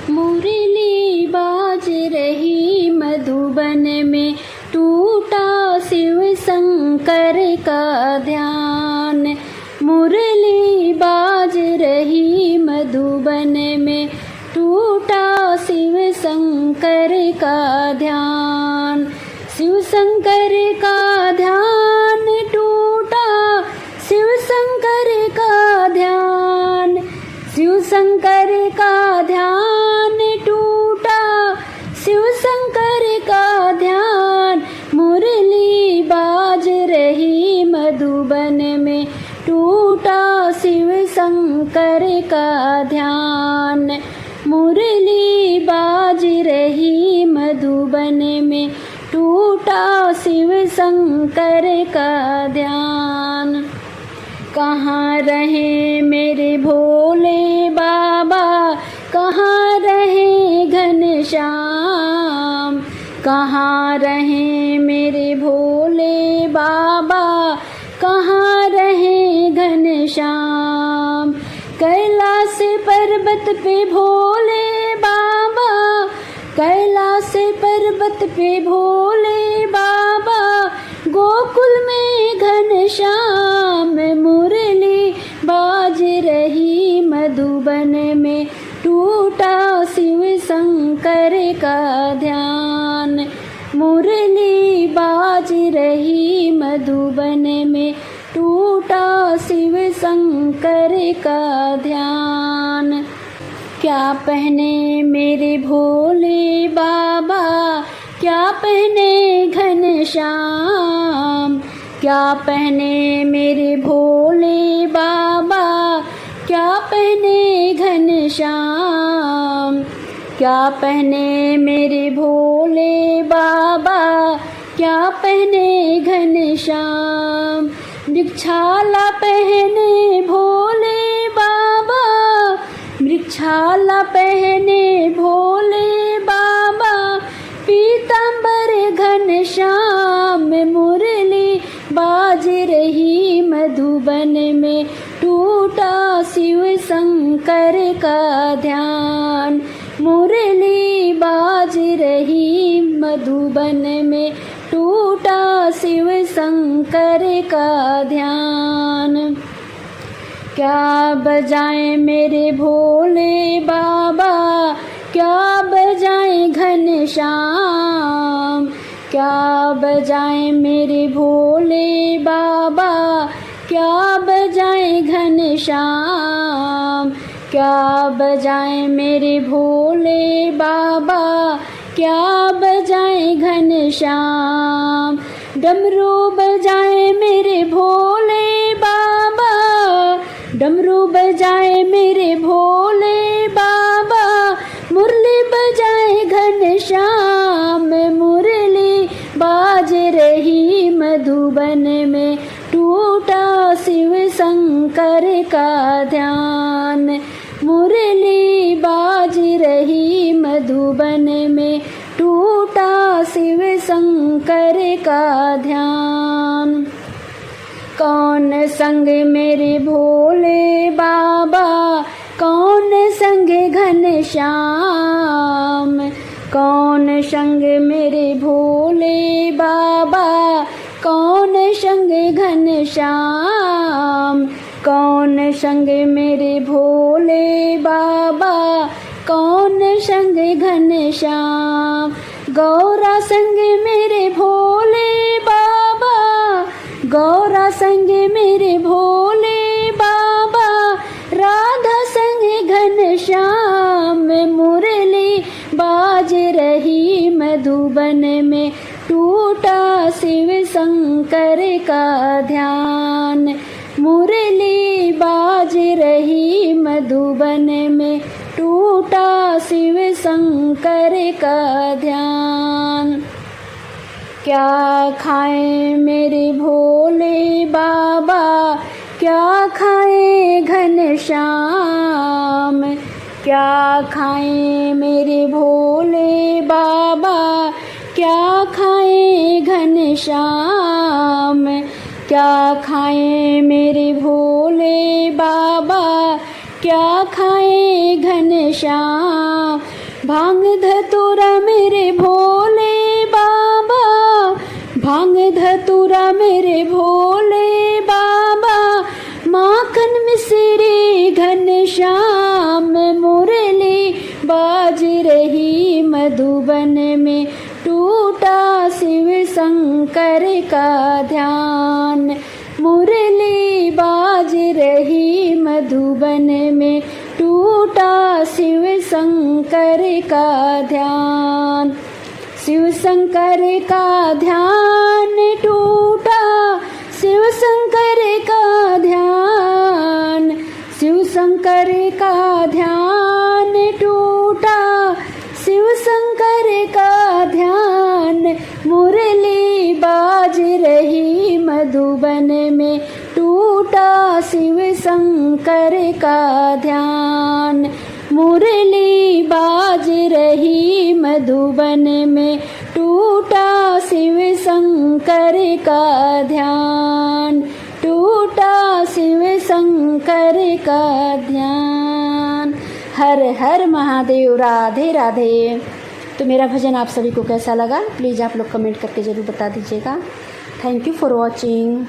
मुरली बाज रही मधुबन में, टूटा शिव शंकर का ध्यान। मुरली बाज रही मधुबन में, टूटा शिव शंकर का ध्यान। शिव शंकर का ध्यान टूटा, शिव शंकर का ध्यान। शिव शंकर का ध्यान टूटा, शिव शंकर का ध्यान। मुरली बाज रही मधुबन में, टूटा शिव शंकर का ध्यान। मुरली बाज रही मधुबन में, टूटा शिव शंकर का ध्यान। कहाँ रहे मेरे भोले बाबा, कहाँ रहे घनश्याम। कहाँ रहे मेरे भोले बाबा, कहाँ रहे घनश्याम। कैलाश पर्वत पे भोले बाबा, कैलाश पर्वत पे भोले बाबा, गोकुल में घनश्याम। मुरली बाज रही मधुबन में, टूटा शिव शंकर का ध्यान। मुरली बाज रही मधुबन में, टूटा शिव शंकर का ध्यान। क्या पहने मेरे भोले बाबा, क्या पहने घनश्याम। क्या पहने मेरे भोले बाबा, क्या पहने घनश्याम। क्या पहने मेरे भोले बाबा, क्या पहने घनश्याम। वृक्षाला पहने भोले बाबा, वृक्षाला पहने भोले बाबा, पीतांबर घनश्याम। मुरली बाज रही मधुबन में, टूटा शिव शंकर का ध्यान। मुरली बाज रही मधुबन में, टूटा शिव शंकर का ध्यान। क्या बजाएं मेरे भोले बाबा, क्या बजाएं घनश्याम। क्या बजाएं मेरे भोले बाबा, क्या बजाएं घनश्याम। क्या बजाएं मेरे भोले बाबा, क्या बजाएं घनश्याम। डमरू बजाएं मेरे भोले बाबा, डमरू बजाएं मेरे भोले बाबा, मुरली बजाएं घनश्याम। मुरली बाज रही मधुबन में, टूटा शिव शंकर का ध्यान। मुरली बाज रही मधुबन में, टूटा शिव शंकर का ध्यान। कौन संग मेरे भोले बाबा, कौन संग घनश्याम। कौन संग मेरे भोले बाबा, कौन संग घनश्याम। कौन संग मेरे भोले बाबा, कौन संग घनश्याम। गौरा संग मेरे भोले बाबा, गौरा संग मेरे भोले बाबा, राधा संग घनश्याम। मुरली बाज रही मधुबन में, टूटा शिव शंकर का ध्यान। मुरली बाज रही मधुबन में, टूटा शिव शंकर का ध्यान। क्या खाएं मेरे भोले बाबा, क्या खाएं घनश्याम। क्या खाएं मेरे भोले बाबा, क्या खाएं घनश्याम। क्या खाएं मेरे भोले बाबा, क्या खाएं घनश्याम। भांग धतूरा मेरे भोले बाबा, भांग धतूरा मेरे भोले बाबा, माखन मिश्री घनश्याम, मुरली बाज रही मधुबन में, टूटा शिव शंकर का ध्यान। मुरली बाज रही मधुबन में, टूटा शिव शंकर का ध्यान। शिव शंकर का ध्यान टूटा, शिव शंकर का ध्यान, शिव शंकर का ध्यान टूटा, शिव शंकर का ध्यान। मुरली बाज रही मधुबन में, टूटा शिव शंकर का ध्यान। मुरली बाज रही मधुबन में, टूटा शिव शंकर का ध्यान, टूटा शिव शंकर का ध्यान। हर हर महादेव, राधे राधे। तो मेरा भजन आप सभी को कैसा लगा प्लीज़ आप लोग कमेंट करके ज़रूर बता दीजिएगा। Thank you for watching.